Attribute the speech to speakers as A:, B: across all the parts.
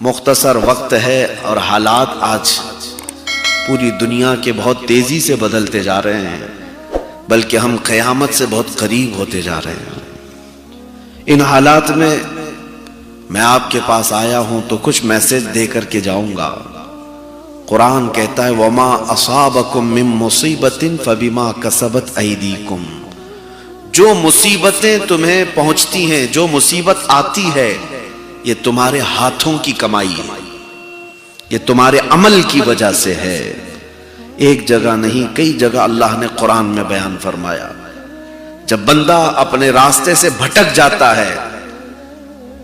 A: مختصر وقت ہے اور حالات آج پوری دنیا کے بہت تیزی سے بدلتے جا رہے ہیں، بلکہ ہم قیامت سے بہت قریب ہوتے جا رہے ہیں۔ ان حالات میں میں آپ کے پاس آیا ہوں تو کچھ میسج دے کر کے جاؤں گا۔ قرآن کہتا ہے وَمَا أَصَابَكُم مِّن مُّصِيبَةٍ فَبِمَا كَسَبَتْ أَيْدِيكُمْ، جو مصیبتیں تمہیں پہنچتی ہیں، جو مصیبت آتی ہے، یہ تمہارے ہاتھوں کی کمائی ہے، یہ تمہارے عمل کی وجہ سے ہے۔ ایک جگہ نہیں، کئی جگہ اللہ نے قرآن میں بیان فرمایا، جب بندہ اپنے راستے سے بھٹک جاتا ہے،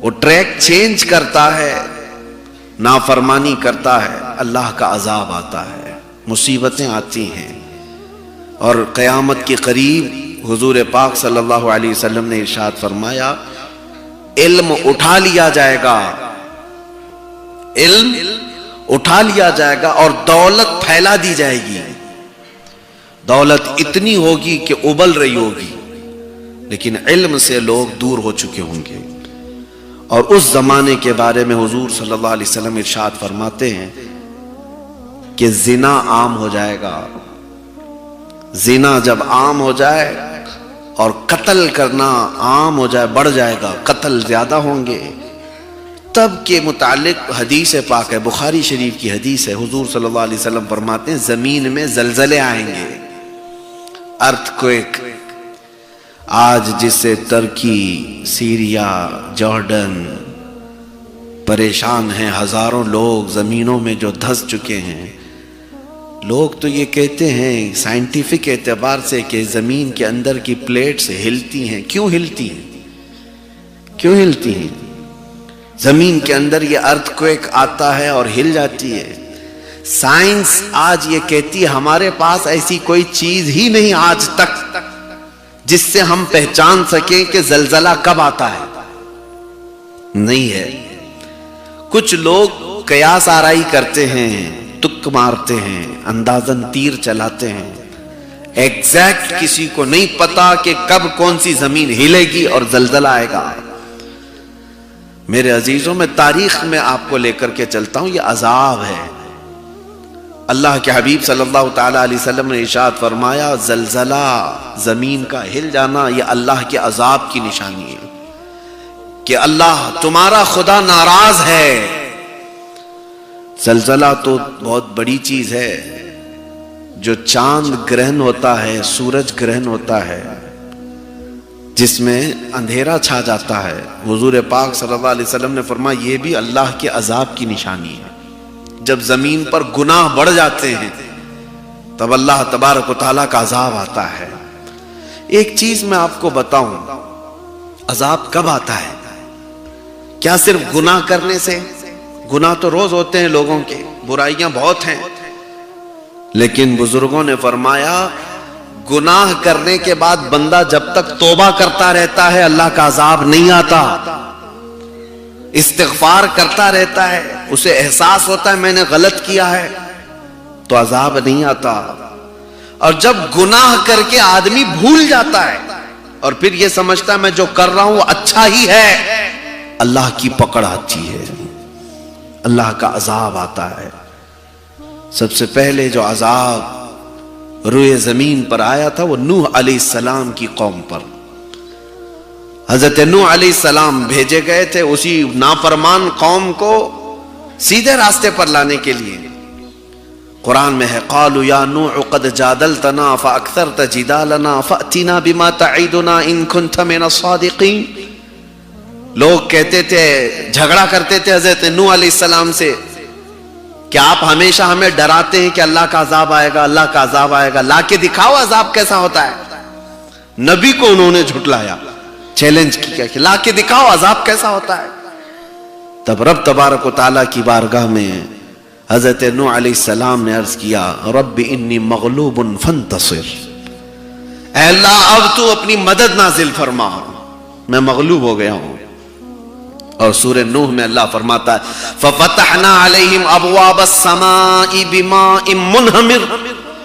A: وہ ٹریک چینج کرتا ہے، نافرمانی کرتا ہے، اللہ کا عذاب آتا ہے، مصیبتیں آتی ہیں۔ اور قیامت کے قریب حضور پاک صلی اللہ علیہ وسلم نے ارشاد فرمایا علم اٹھا لیا جائے گا، علم اٹھا لیا جائے گا اور دولت پھیلا دی جائے گی۔ دولت اتنی ہوگی کہ ابل رہی ہوگی، لیکن علم سے لوگ دور ہو چکے ہوں گے۔ اور اس زمانے کے بارے میں حضور صلی اللہ علیہ وسلم ارشاد فرماتے ہیں کہ زنا عام ہو جائے گا۔ زنا جب عام ہو جائے اور قتل کرنا عام ہو جائے، بڑھ جائے گا، قتل زیادہ ہوں گے، تب کے متعلق حدیث پاک ہے، بخاری شریف کی حدیث ہے، حضور صلی اللہ علیہ وسلم فرماتے ہیں زمین میں زلزلے آئیں گے، ارتھ کوئک۔ آج جس سے ترکی، سیریا، جارڈن پریشان ہیں، ہزاروں لوگ زمینوں میں جو دھس چکے ہیں۔ لوگ تو یہ کہتے ہیں سائنٹیفک اعتبار سے کہ زمین کے اندر کی پلیٹس ہلتی ہیں۔ کیوں ہلتی ہیں؟ کیوں ہلتی ہیں؟ زمین کے اندر یہ ارتھ کوئک آتا ہے اور ہل جاتی ہے۔ سائنس آج یہ کہتی ہے ہمارے پاس ایسی کوئی چیز ہی نہیں آج تک جس سے ہم پہچان سکیں کہ زلزلہ کب آتا ہے، نہیں ہے۔ کچھ لوگ قیاس آرائی کرتے ہیں، تک مارتے ہیں، اندازن تیر چلاتے ہیں، ایگزیکٹ کسی کو نہیں پتا کہ کب کون سی زمین ہلے گی اور زلزلہ آئے گا۔ میرے عزیزوں، میں تاریخ میں آپ کو لے کر کے چلتا ہوں، یہ عذاب ہے۔ اللہ کے حبیب صلی اللہ تعالی علیہ وسلم نے ارشاد فرمایا زلزلہ، زمین کا ہل جانا، یہ اللہ کے عذاب کی نشانی ہے کہ اللہ تمہارا خدا ناراض ہے۔ زلزلہ تو بہت بڑی چیز ہے، جو چاند گرہن ہوتا ہے، سورج گرہن ہوتا ہے، جس میں اندھیرا چھا جاتا ہے، حضور پاک صلی اللہ علیہ وسلم نے فرمایا یہ بھی اللہ کے عذاب کی نشانی ہے۔ جب زمین پر گناہ بڑھ جاتے ہیں تب اللہ تبارک و تعالیٰ کا عذاب آتا ہے۔ ایک چیز میں آپ کو بتاؤں، عذاب کب آتا ہے؟ کیا صرف گناہ کرنے سے؟ گناہ تو روز ہوتے ہیں لوگوں کے، برائیاں بہت ہیں، لیکن بزرگوں نے فرمایا گناہ کرنے کے بعد بندہ جب تک توبہ کرتا رہتا ہے اللہ کا عذاب نہیں آتا۔ استغفار کرتا رہتا ہے، اسے احساس ہوتا ہے میں نے غلط کیا ہے، تو عذاب نہیں آتا۔ اور جب گناہ کر کے آدمی بھول جاتا ہے اور پھر یہ سمجھتا ہے میں جو کر رہا ہوں وہ اچھا ہی ہے، اللہ کی پکڑ آتی ہے، اللہ کا عذاب آتا ہے۔ سب سے پہلے جو عذاب روئے زمین پر آیا تھا وہ نوح علیہ السلام کی قوم پر۔ حضرت نوح علیہ السلام بھیجے گئے تھے اسی نافرمان قوم کو سیدھے راستے پر لانے کے لیے۔ قرآن میں ہے قالوا یا نوح قد جادلتنا فاکثرت جدالنا فأتنا بما تعیدنا ان کنت من الصادقین۔ لوگ کہتے تھے، جھگڑا کرتے تھے حضرت نوح علیہ السلام سے کہ آپ ہمیشہ ہمیں ڈراتے ہیں کہ اللہ کا عذاب آئے گا، اللہ کا عذاب آئے گا، لا کے دکھاؤ عذاب کیسا ہوتا ہے۔ نبی کو انہوں نے جھٹلایا، چیلنج کیا کہ لا کے دکھاؤ عذاب کیسا ہوتا ہے۔ تب رب تبارک و تعالیٰ کی بارگاہ میں حضرت نوح علیہ السلام نے عرض کیا رب انی مغلوب فانتصر، اے اللہ اب تو اپنی مدد نازل فرما، میں مغلوب ہو گیا ہوں۔ اور سورہ نوح میں اللہ فرماتا ہے فَفَتَحْنَا عَلَيْهِمْ أَبْوَابَ السَّمَاءِ بِمَاءٍ مُنْهَمِرٍ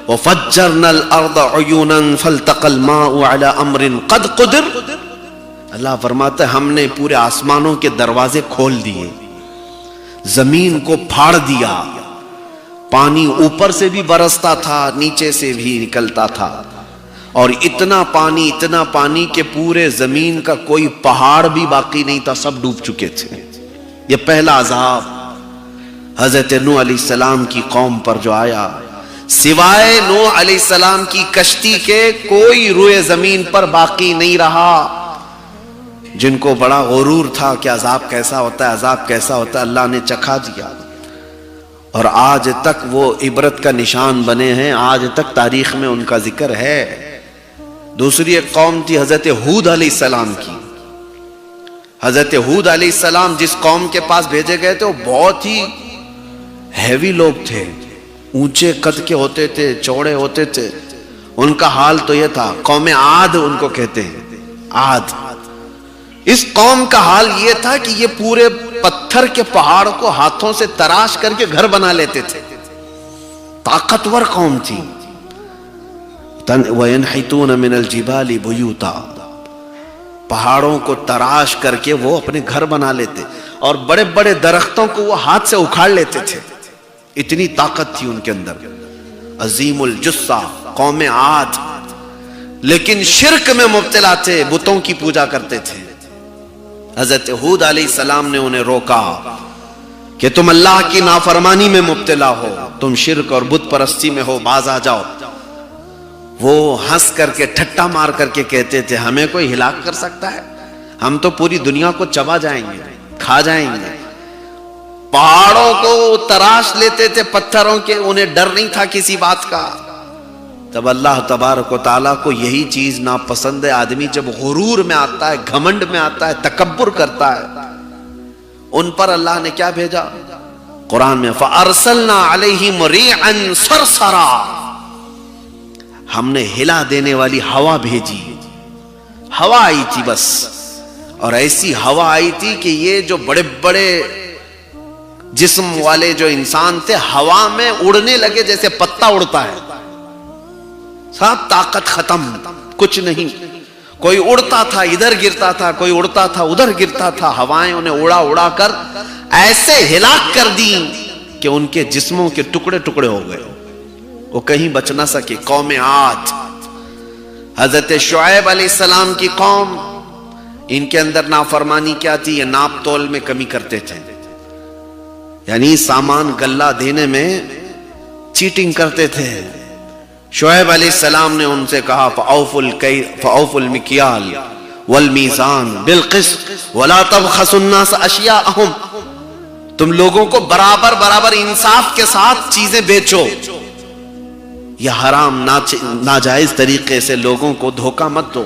A: وَفَجَّرْنَا الْأَرْضَ عُيُونًا فَالْتَقَى الْمَاءُ عَلَى أَمْرٍ قَدْ قُدِرَ۔ اللہ فرماتا ہے ہم نے پورے آسمانوں کے دروازے کھول دیے زمین کو پھاڑ دیا، پانی اوپر سے بھی برستا تھا، نیچے سے بھی نکلتا تھا، اور اتنا پانی کہ پورے زمین کا کوئی پہاڑ بھی باقی نہیں تھا، سب ڈوب چکے تھے۔ یہ پہلا عذاب حضرت نوح علیہ السلام کی قوم پر جو آیا، سوائے نوح علیہ السلام کی کشتی کے کوئی روئے زمین پر باقی نہیں رہا۔ جن کو بڑا غرور تھا کہ عذاب کیسا ہوتا ہے، اللہ نے چکھا دیا، اور آج تک وہ عبرت کا نشان بنے ہیں، آج تک تاریخ میں ان کا ذکر ہے۔ دوسری ایک قوم تھی حضرت ہود علیہ السلام کی۔ حضرت ہود علیہ السلام جس قوم کے پاس بھیجے گئے تھے وہ بہت ہی ہیوی لوگ تھے، اونچے قد کے ہوتے تھے، چوڑے ہوتے تھے۔ ان کا حال تو یہ تھا، قوم عاد ان کو کہتے ہیں، عاد۔ اس قوم کا حال یہ تھا کہ یہ پورے پتھر کے پہاڑ کو ہاتھوں سے تراش کر کے گھر بنا لیتے تھے، طاقتور قوم تھی۔ وَيَنْحِتُونَ مِنَ الْجِبَالِ بُيُوتًا، پہاڑوں کو تراش کر کے وہ اپنے گھر بنا لیتے، اور بڑے بڑے درختوں کو وہ ہاتھ سے اکھاڑ لیتے تھے، اتنی طاقت تھی ان کے اندر۔ عظیم الجثہ قوم عاد، لیکن شرک میں مبتلا تھے، بتوں کی پوجا کرتے تھے۔ حضرت ہود علیہ السلام نے انہیں روکا کہ تم اللہ کی نافرمانی میں مبتلا ہو، تم شرک اور بت پرستی میں ہو، باز آ جاؤ۔ وہ ہنس کر کے، ٹھٹا مار کر کے کہتے تھے ہمیں کوئی ہلاک کر سکتا ہے؟ ہم تو پوری دنیا کو چبا جائیں گے، کھا جائیں گے۔ پہاڑوں کو تراش لیتے تھے، پتھروں کے، انہیں ڈر نہیں تھا کسی بات کا۔ تب اللہ تبارک و تعالیٰ کو یہی چیز ناپسند ہے، آدمی جب غرور میں آتا ہے، گھمنڈ میں آتا ہے، تکبر کرتا ہے۔ ان پر اللہ نے کیا بھیجا قرآن میں؟ فَأَرْسَلْنَا عَلَيْهِمْ رِيحًا صَرْصَرًا، ہم نے ہلا دینے والی ہوا بھیجی۔ ہوا آئی تھی بس، اور ایسی ہوا آئی تھی کہ یہ جو بڑے بڑے جسم والے جو انسان تھے ہوا میں اڑنے لگے جیسے پتا اڑتا ہے، سب طاقت ختم، کچھ نہیں۔ کوئی اڑتا تھا ادھر گرتا تھا، کوئی اڑتا تھا ادھر گرتا تھا، ہوائیں انہیں اڑا اڑا کر ایسے ہلاک کر دی کہ ان کے جسموں کے ٹکڑے ٹکڑے ہو گئے، وہ کہیں بچ نہ سکے۔ قوم عاد، حضرت شعیب علیہ السلام کی قوم، ان کے اندر نافرمانی کیا تھی؟ یہ ناپ تول میں کمی کرتے تھے، یعنی سامان گلہ دینے میں چیٹنگ کرتے تھے۔ شعیب علیہ السلام نے ان سے کہا فَأَوْفُوا الْمِكْيَالَ وَالْمِيزَانَ بِالْقِسْطِ وَلَا تَبْخَسُوا النَّاسَ أَشْيَاءَهُمْ، تم لوگوں کو برابر برابر انصاف کے ساتھ چیزیں بیچو، یہ حرام ناجائز طریقے سے لوگوں کو دھوکہ مت دو۔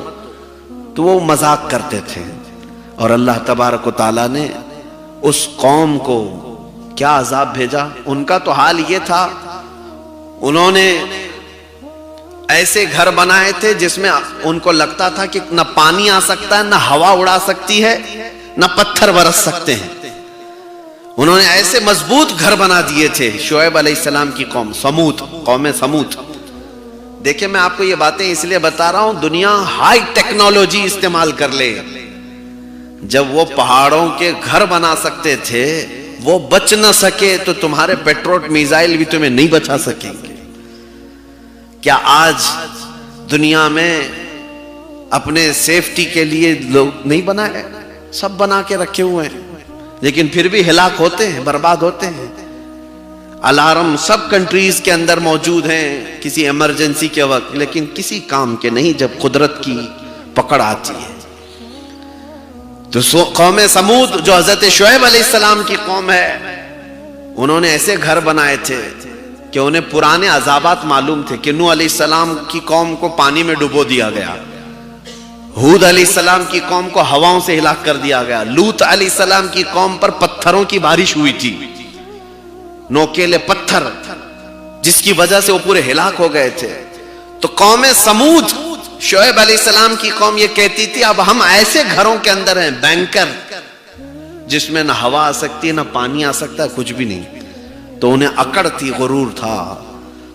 A: تو وہ مذاق کرتے تھے، اور اللہ تبارک و تعالیٰ نے اس قوم کو کیا عذاب بھیجا؟ ان کا تو حال یہ تھا، انہوں نے ایسے گھر بنائے تھے جس میں ان کو لگتا تھا کہ نہ پانی آ سکتا ہے، نہ ہوا اڑا سکتی ہے، نہ پتھر برس سکتے ہیں۔ انہوں نے ایسے مضبوط گھر بنا دیے تھے۔ شعیب علیہ السلام کی قوم سمود، قوم سمود۔ دیکھیں میں آپ کو یہ باتیں اس لیے بتا رہا ہوں، دنیا ہائی ٹیکنالوجی استعمال کر لے، جب وہ پہاڑوں کے گھر بنا سکتے تھے، وہ بچ نہ سکے تو تمہارے پیٹروٹ میزائل بھی تمہیں نہیں بچا سکیں گے۔ کیا آج دنیا میں اپنے سیفٹی کے لیے لوگ نہیں بنائے؟ سب بنا کے رکھے ہوئے ہیں، لیکن پھر بھی ہلاک ہوتے ہیں، برباد ہوتے ہیں۔ الارم سب کنٹریز کے اندر موجود ہیں کسی ایمرجنسی کے وقت، لیکن کسی کام کے نہیں جب قدرت کی پکڑ آتی ہے۔ تو قوم سمود جو حضرت شعیب علیہ السلام کی قوم ہے، انہوں نے ایسے گھر بنائے تھے کہ انہیں پرانے عذابات معلوم تھے کہ نوح علیہ السلام کی قوم کو پانی میں ڈبو دیا گیا، ہود علیہ السلام کی قوم کو ہواؤں سے ہلاک کر دیا گیا، لوط علیہ السلام کی قوم پر پتھروں کی بارش ہوئی تھی، نوکیلے پتھر، جس کی وجہ سے وہ پورے ہلاک ہو گئے تھے۔ تو قوم سمود، شعیب علیہ السلام کی قوم یہ کہتی تھی اب ہم ایسے گھروں کے اندر ہیں، بینکر، جس میں نہ ہوا آ سکتی ہے نہ پانی آ سکتا ہے، کچھ بھی نہیں۔ تو انہیں اکڑ تھی، غرور تھا،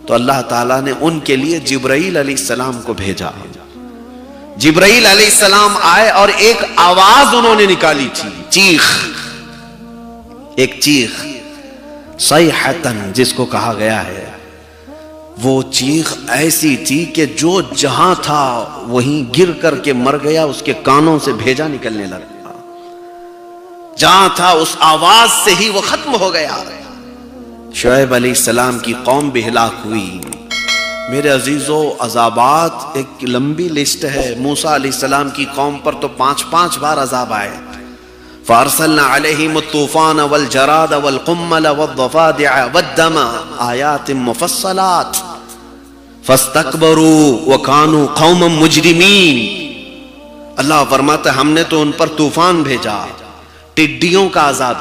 A: تو اللہ تعالیٰ نے ان کے لیے جبرائیل علیہ السلام کو بھیجا۔ جبرائیل علیہ السلام آئے اور ایک آواز انہوں نے نکالی تھی، چیخ، ایک چیخ صیحتن جس کو کہا گیا ہے، وہ چیخ ایسی تھی کہ جو جہاں تھا وہیں گر کر کے مر گیا، اس کے کانوں سے بھیجا نکلنے لگا، جہاں تھا اس آواز سے ہی وہ ختم ہو گیا۔ شعیب علیہ السلام کی قوم بھی ہلاک ہوئی۔ میرے عزیزو، عذابات ایک لمبی لسٹ ہے۔ موسیٰ علیہ السلام کی قوم پر تو 5 بار عذاب آئے۔ فَأَرْسَلْنَا عَلَيْهِمُ الطُّوفَانَ وَالْجَرَادَ وَالْقُمَّلَ وَالضَّفَادِعَ وَالدَّمَ آيَاتٍ مُفَصَّلَاتٍ فَاسْتَكْبَرُوا وَكَانُوا قَوْمًا مُجْرِمِينَ۔ اللہ فرماتا ہے ہم نے تو ان پر طوفان بھیجا، ٹڈیوں کا عذاب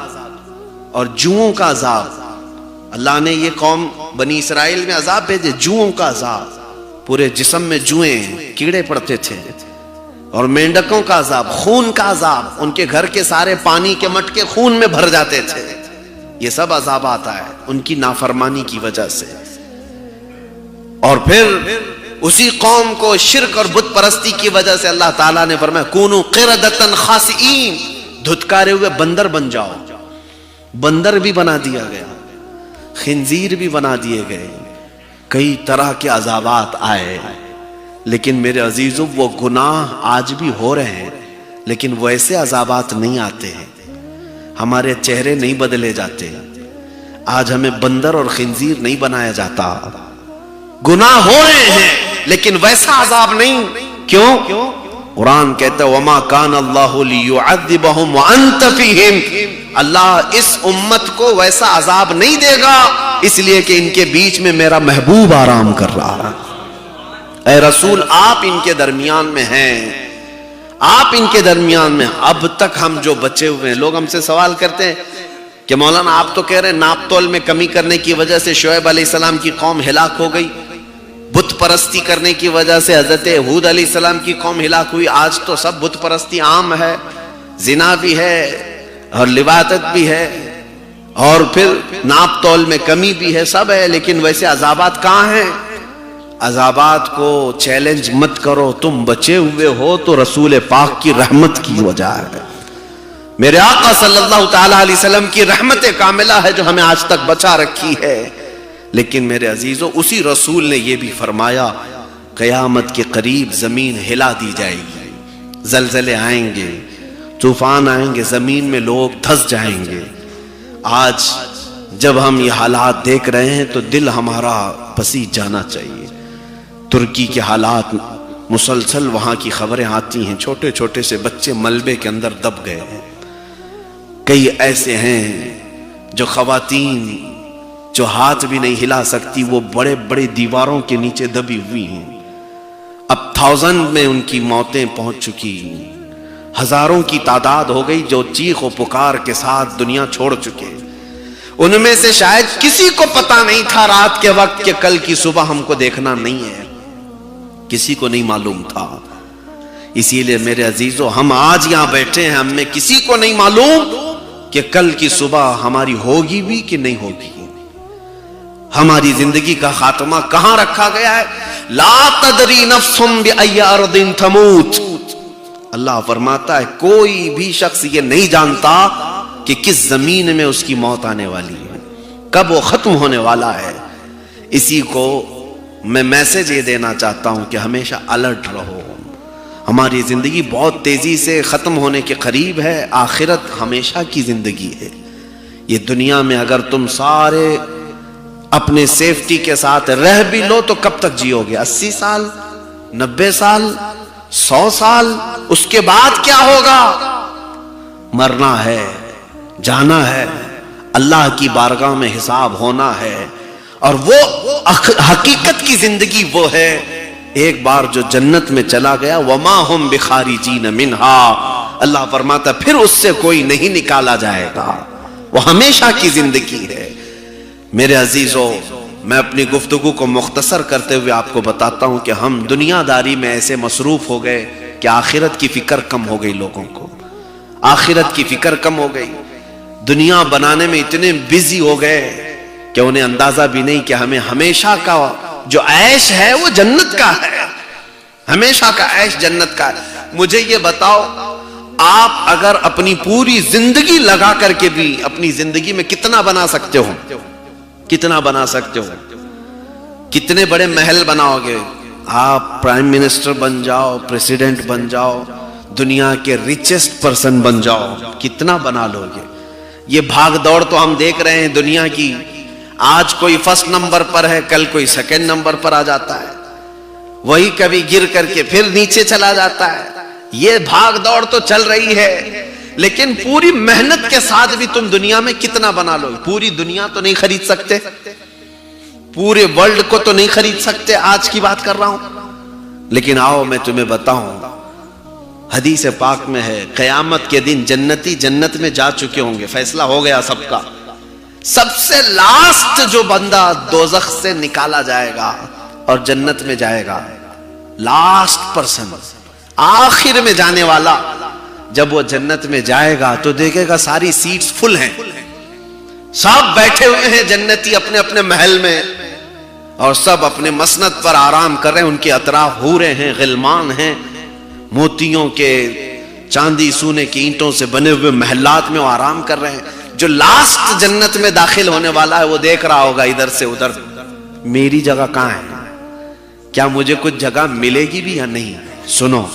A: اور جوؤں کا عذاب۔ اللہ نے یہ قوم بنی اسرائیل میں عذاب بھیجے، جوؤں کا عذاب، پورے جسم میں جوئیں کیڑے پڑتے تھے، اور مینڈکوں کا عذاب، خون کا عذاب، ان کے گھر کے سارے پانی کے مٹکے خون میں بھر جاتے تھے۔ یہ سب عذاب آتا ہے ان کی نافرمانی کی وجہ سے۔ اور پھر اسی قوم کو شرک اور بت پرستی کی وجہ سے اللہ تعالیٰ نے فرمایا کونوا قردۃ خاسئین، دھتکارے ہوئے بندر بن جاؤ۔ بندر بھی بنا دیا گیا، خنزیر بھی بنا دیے گئے، کئی طرح کے عذابات آئے۔ لیکن میرے عزیزو، وہ گناہ آج بھی ہو رہے ہیں، لیکن ویسے عذابات نہیں آتے ہیں، ہمارے چہرے نہیں بدلے جاتے، آج ہمیں بندر اور خنزیر نہیں بنایا جاتا۔ گناہ ہو رہے ہیں لیکن ویسا عذاب نہیں۔ کیوں؟ قرآن کہتا ہے وَمَا كَانَ اللَّهُ لِيُعَذِّبَهُمْ وَأَنْتَ فِيهِمْ، اللہ اس امت کو ویسا عذاب نہیں دے گا اس لیے کہ ان کے بیچ میں میرا محبوب آرام کر رہا ہے۔ اے رسول، آپ ان کے درمیان میں ہیں، آپ ان کے درمیان میں۔ اب تک ہم جو بچے ہوئے ہیں، لوگ ہم سے سوال کرتے ہیں کہ مولانا آپ تو کہہ رہے ہیں ناپ تول میں کمی کرنے کی وجہ سے شعیب علیہ السلام کی قوم ہلاک ہو گئی، بت پرستی کرنے کی وجہ سے حضرت ہود علیہ السلام کی قوم ہلاک ہوئی، آج تو سب بت پرستی عام ہے، زنا بھی ہے اور لواطت بھی ہے، اور پھر ناپ تول میں کمی بھی ہے، سب ہے، لیکن ویسے عذابات کہاں ہیں؟ عذابات کو چیلنج مت کرو، تم بچے ہوئے ہو تو رسول پاک کی رحمت کی وجہ ہے، میرے آقا صلی اللہ تعالی علیہ وسلم کی رحمت کاملہ ہے جو ہمیں آج تک بچا رکھی ہے۔ لیکن میرے عزیزو، اسی رسول نے یہ بھی فرمایا قیامت کے قریب زمین ہلا دی جائے گی، زلزلے آئیں گے، طوفان آئیں گے، زمین میں لوگ دھس جائیں گے۔ آج جب ہم یہ حالات دیکھ رہے ہیں تو دل ہمارا پسیج جانا چاہیے۔ ترکی کے حالات مسلسل وہاں کی خبریں آتی ہیں، چھوٹے چھوٹے سے بچے ملبے کے اندر دب گئے ہیں، کئی ایسے ہیں جو خواتین جو ہاتھ بھی نہیں ہلا سکتی، وہ بڑے بڑے دیواروں کے نیچے دبی ہوئی ہیں، اب 1000 میں ان کی موتیں پہنچ چکی، ہزاروں کی تعداد ہو گئی جو چیخ و پکار کے ساتھ دنیا چھوڑ چکے۔ ان میں سے شاید کسی کو پتا نہیں تھا رات کے وقت کہ کل کی صبح ہم کو دیکھنا نہیں ہے، کسی کو نہیں معلوم تھا۔ اسی لیے میرے عزیزو، ہم آج یہاں بیٹھے ہیں، ہم میں کسی کو نہیں معلوم کہ کل کی صبح ہماری ہوگی بھی کہ نہیں ہوگی، ہماری زندگی کا خاتمہ کہاں رکھا گیا ہے۔ لا تدری نفس بأی ارض تموت، اللہ فرماتا ہے کوئی بھی شخص یہ نہیں جانتا کہ کس زمین میں اس کی موت آنے والی ہے، کب وہ ختم ہونے والا ہے۔ اسی کو میں میسج یہ دینا چاہتا ہوں کہ ہمیشہ الرٹ رہو، ہماری زندگی بہت تیزی سے ختم ہونے کے قریب ہے، آخرت ہمیشہ کی زندگی ہے۔ یہ دنیا میں اگر تم سارے اپنے سیفٹی کے ساتھ رہ بھی لو تو کب تک جیو گے؟ 80 سال، 90 سال، 100 سال، اس کے بعد کیا ہوگا؟ مرنا ہے، جانا ہے، اللہ کی بارگاہ میں حساب ہونا ہے، اور وہ حقیقت کی زندگی وہ ہے ایک بار جو جنت میں چلا گیا وما ہم بخارجین منہا، اللہ فرماتا پھر اس سے کوئی نہیں نکالا جائے گا، وہ ہمیشہ کی زندگی ہے۔ میرے عزیزو، میں اپنی گفتگو کو مختصر کرتے ہوئے آپ کو بتاتا ہوں کہ ہم دنیا داری میں ایسے مصروف ہو گئے کہ آخرت کی فکر کم ہو گئی، لوگوں کو آخرت کی فکر کم ہو گئی، دنیا بنانے میں اتنے بزی ہو گئے کہ انہیں اندازہ بھی نہیں کہ ہمیں ہمیشہ کا جو عیش ہے وہ جنت کا ہے، ہمیشہ کا عیش جنت کا ہے۔ مجھے یہ بتاؤ، آپ اگر اپنی پوری زندگی لگا کر کے بھی اپنی زندگی میں کتنا بنا سکتے ہو، کتنا بنا سکتے ہو، کتنے بڑے محل بناؤ گے؟ آپ پرائم منسٹر بن جاؤ، پریزیڈنٹ بن جاؤ، دنیا کے ریچسٹ پرسن بن جاؤ، کتنا بنا لو گے؟ یہ بھاگ دوڑ تو ہم دیکھ رہے ہیں دنیا کی، آج کوئی فرسٹ نمبر پر ہے، کل کوئی سیکنڈ نمبر پر آ جاتا ہے، وہی کبھی گر کر کے پھر نیچے چلا جاتا ہے۔ یہ بھاگ دوڑ تو چل رہی ہے، لیکن پوری محنت کے ساتھ بھی تم دنیا میں کتنا بنا لو؟ پوری دنیا تو نہیں خرید سکتے، پورے ورلڈ کو تو نہیں خرید سکتے، آج کی بات کر رہا ہوں۔ لیکن آؤ میں تمہیں بتاؤں، حدیث پاک میں ہے قیامت کے دن جنتی جنت میں جا چکے ہوں گے، فیصلہ ہو گیا سب کا، سب سے لاسٹ جو بندہ دوزخ سے نکالا جائے گا اور جنت میں جائے گا، لاسٹ پرسن، آخر میں جانے والا، جب وہ جنت میں جائے گا تو دیکھے گا ساری سیٹس فل ہیں، سب بیٹھے ہوئے ہیں جنتی اپنے اپنے محل میں، اور سب اپنے مسند پر آرام کر رہے ہیں، ان کے اطراف حوریں ہیں، غلمان ہیں، موتیوں کے، چاندی سونے کی اینٹوں سے بنے ہوئے محلات میں وہ آرام کر رہے ہیں۔ جو لاسٹ جنت میں داخل ہونے والا ہے وہ دیکھ رہا ہوگا ادھر سے ادھر، میری جگہ کہاں ہے؟ کیا مجھے کچھ جگہ ملے گی بھی یا نہیں؟ سنو،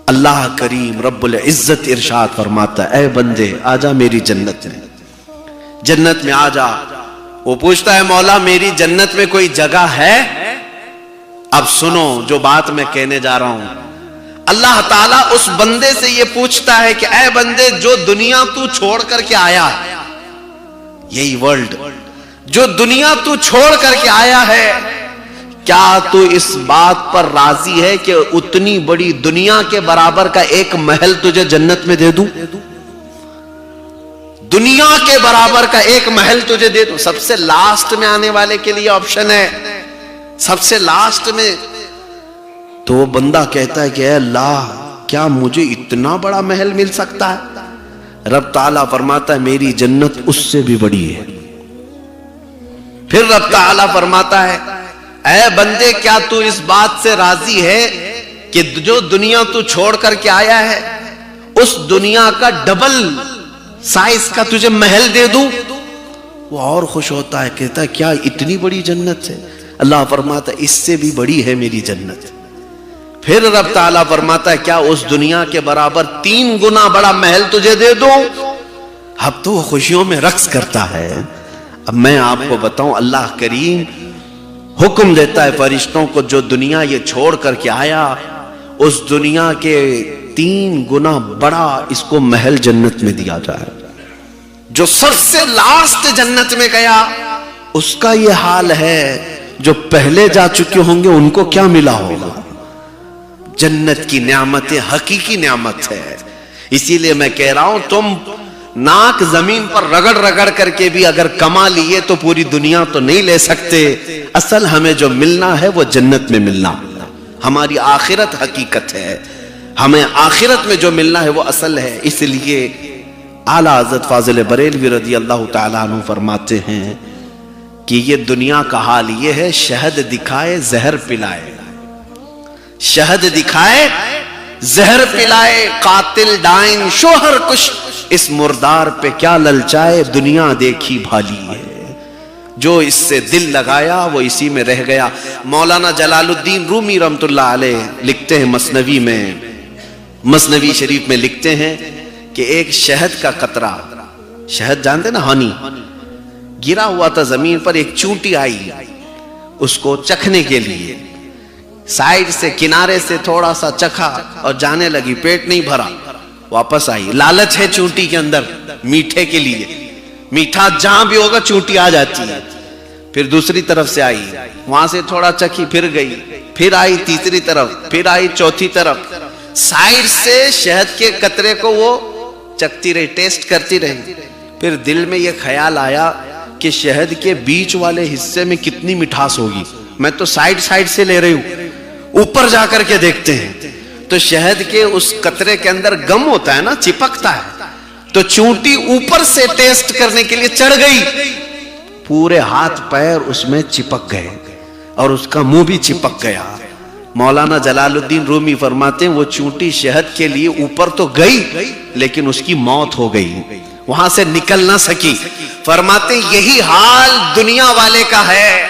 A: اللہ کریم رب العزت ارشاد فرماتا ہے، اے بندے آجا میری جنت میں، جنت میں آجا۔ وہ پوچھتا ہے مولا میری جنت میں کوئی جگہ ہے؟ اب سنو جو بات میں کہنے جا رہا ہوں، اللہ تعالیٰ اس بندے سے یہ پوچھتا ہے کہ اے بندے جو دنیا تو چھوڑ کر کے آیا ہے، یہی ورلڈ جو دنیا تو چھوڑ کر کے آیا ہے، کیا تو اس بات پر راضی ہے کہ اتنی بڑی دنیا کے برابر کا ایک محل تجھے جنت میں دے دوں؟ دنیا کے برابر کا ایک محل تجھے دے دوں۔ سب سے لاسٹ میں آنے والے کے لیے آپشن ہے، سب سے لاسٹ میں۔ تو وہ بندہ کہتا ہے کہ اے اللہ کیا مجھے اتنا بڑا محل مل سکتا ہے؟ رب تعالیٰ فرماتا ہے میری جنت اس سے بھی بڑی ہے۔ پھر رب تعالیٰ فرماتا ہے اے بندے کیا تو اس بات سے راضی ہے کہ جو دنیا تو چھوڑ کر کے آیا ہے اس دنیا کا ڈبل سائز کا تجھے محل دے دوں؟ وہ اور خوش ہوتا ہے، کہتا ہے کیا اتنی بڑی جنت ہے؟ اللہ فرماتا ہے اس سے بھی بڑی ہے میری جنت۔ پھر رب تعالیٰ فرماتا ہے کیا اس دنیا کے برابر 3 گنا بڑا محل تجھے دے دوں؟ اب تو وہ خوشیوں میں رقص کرتا ہے۔ اب میں آپ کو بتاؤں، اللہ کریم حکم دیتا ہے فرشتوں کو جو دنیا یہ چھوڑ کر کے آیا اس دنیا کے 3 گنا بڑا اس کو محل جنت میں دیا جائے۔ جو سب سے لاسٹ جنت میں گیا اس کا یہ حال ہے، جو پہلے جا چکے ہوں گے ان کو کیا ملا ہوگا؟ جنت کی نعمتیں حقیقی نعمت ہے۔ اسی لیے میں کہہ رہا ہوں تم ناک زمین پر رگڑ رگڑ کر کے بھی اگر کما لیے تو پوری دنیا تو نہیں لے سکتے۔ اصل ہمیں جو ملنا ہے وہ جنت میں ملنا، ہماری آخرت حقیقت ہے، ہمیں آخرت میں جو ملنا ہے وہ اصل ہے۔ اس لیے اعلیٰ حضرت فاضل بریلوی رضی اللہ تعالیٰ عنہ فرماتے ہیں کہ یہ دنیا کا حال یہ ہے، شہد دکھائے زہر پلائے، شہد دکھائے زہر پلائے، قاتل ڈائن شوہر کش، اس مردار پہ کیا للچائے، دنیا دیکھی بھالی ہے۔ جو اس سے دل لگایا وہ اسی میں رہ گیا۔ مولانا جلال الدین رومی رحمت اللہ علیہ لکھتے ہیں مثنوی میں، مثنوی شریف میں لکھتے ہیں کہ ایک شہد کا قطرہ، شہد جانتے نا ہنی، گرا ہوا تھا زمین پر، ایک چونٹی آئی اس کو چکھنے کے لیے، سائیڈ سے کنارے سے تھوڑا سا چکھا اور جانے لگی، پیٹ نہیں بھرا، واپس آئی۔ لالچ ہے چونٹی کے اندر میٹھے کے لیے، میٹھا جہاں بھی ہوگا چونٹی آ جاتی ہے۔ پھر دوسری طرف سے آئی، وہاں سے تھوڑا چکھی، پھر گئی، پھر آئی تیسری طرف، پھر آئی چوتھی طرف، سائیڈ سے شہد کے قطرے کو وہ چکھتی رہی، ٹیسٹ کرتی رہی۔ پھر دل میں یہ خیال آیا کہ شہد کے بیچ والے حصے میں کتنی مٹھاس ہوگی، میں تو سائیڈ سائیڈ سے لے رہی ہوں، اوپر جا کر کے دیکھتے ہیں تو شہد کے اس قطرے کے اندر گم ہوتا ہے نا، چپکتا ہے، تو چونٹی اوپر سے ٹیسٹ کرنے کے لیے چڑھ گئی، پورے ہاتھ پیر اس میں چپک گئے اور اس کا منہ بھی چپک گیا۔ مولانا جلال الدین رومی فرماتے ہیں وہ چونٹی شہد کے لیے اوپر تو گئی لیکن اس کی موت ہو گئی، وہاں سے نکل نہ سکی۔ فرماتے ہیں یہی حال دنیا والے کا ہے،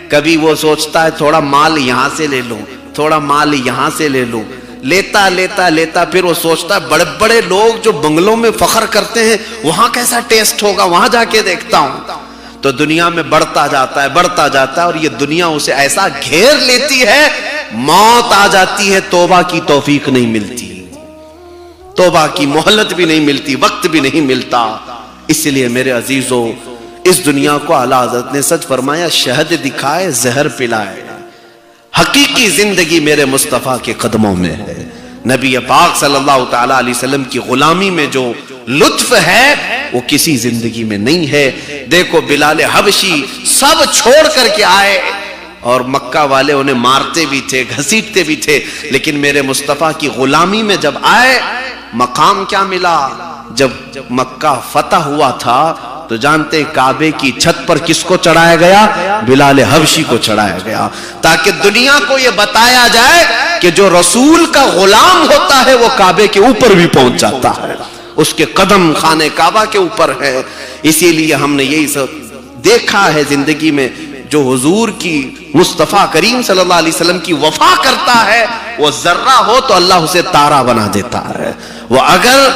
A: کبھی وہ سوچتا ہے تھوڑا مال یہاں سے لے لوں، تھوڑا مال یہاں سے لے لوں، لیتا لیتا لیتا پھر وہ سوچتا ہے بڑے بڑے لوگ جو بنگلوں میں فخر کرتے ہیں وہاں کیسا ٹیسٹ ہوگا، وہاں جا کے دیکھتا ہوں۔ تو دنیا میں بڑھتا جاتا ہے اور یہ دنیا اسے ایسا گھیر لیتی ہے، موت آ جاتی ہے، توبہ کی توفیق نہیں ملتی، توبہ کی مہلت بھی نہیں ملتی، وقت بھی نہیں ملتا۔ اس لیے میرے عزیزو، اس دنیا کو اعلیٰ حضرت نے سچ فرمایا، شہد دکھائے زہر پلائے، حقیقی زندگی میرے مصطفیٰ کے قدموں میں ہے۔ نبی پاک صلی اللہ تعالی علیہ وسلم کی غلامی میں جو لطف ہے وہ کسی زندگی میں نہیں ہے۔ دیکھو بلال حبشی سب چھوڑ کر کے آئے، اور مکہ والے انہیں مارتے بھی تھے، گھسیٹتے بھی تھے، لیکن میرے مصطفیٰ کی غلامی میں جب آئے، مقام کیا ملا؟ جب مکہ فتح ہوا تھا تو جانتے کعبے کی چھت پر کس کو چڑھایا گیا؟ بلال حبشی کو چڑھایا گیا، تاکہ دنیا کو یہ بتایا جائے کہ جو رسول کا غلام ہوتا ہے وہ کعبے کے اوپر بھی پہنچ جاتا ہے، اس کے قدم خانہ کعبہ کے اوپر ہے۔ اسی لیے ہم نے یہی سب دیکھا ہے زندگی میں، جو حضور کی مصطفیٰ کریم صلی اللہ علیہ وسلم کی وفا کرتا ہے، وہ ذرہ ہو تو اللہ اسے تارا بنا دیتا ہے، وہ اگر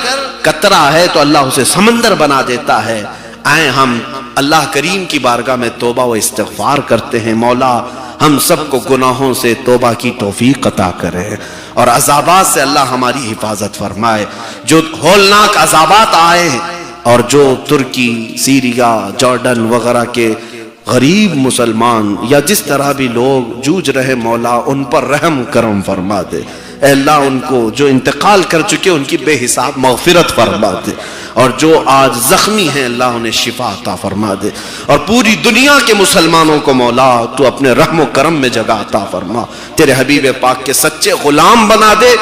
A: قطرہ ہے تو اللہ اسے سمندر بنا دیتا ہے۔ آئیں ہم اللہ کریم کی بارگاہ میں توبہ و استغفار کرتے ہیں، مولا ہم سب کو گناہوں سے توبہ کی توفیق عطا کرے اور عذابات سے اللہ ہماری حفاظت فرمائے۔ جو ہولناک عذابات آئے اور جو ترکی، سیریا، جارڈن وغیرہ کے غریب مسلمان یا جس طرح بھی لوگ جوجھ رہے، مولا ان پر رحم کرم فرما دے۔ اے اللہ ان کو جو انتقال کر چکے ان کی بے حساب مغفرت فرما دے، اور جو آج زخمی ہیں اللہ انہیں شفا عطا فرما دے، اور پوری دنیا کے مسلمانوں کو مولا تو اپنے رحم و کرم میں جگہ عطا فرما، تیرے حبیب پاک کے سچے غلام بنا دے،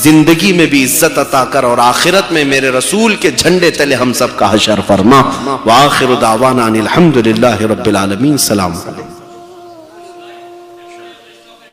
A: زندگی میں بھی عزت عطا کر، اور آخرت میں میرے رسول کے جھنڈے تلے ہم سب کا حشر فرما۔ وآخر دعوانا ان الحمدللہ رب العالمین۔ السلام علیکم۔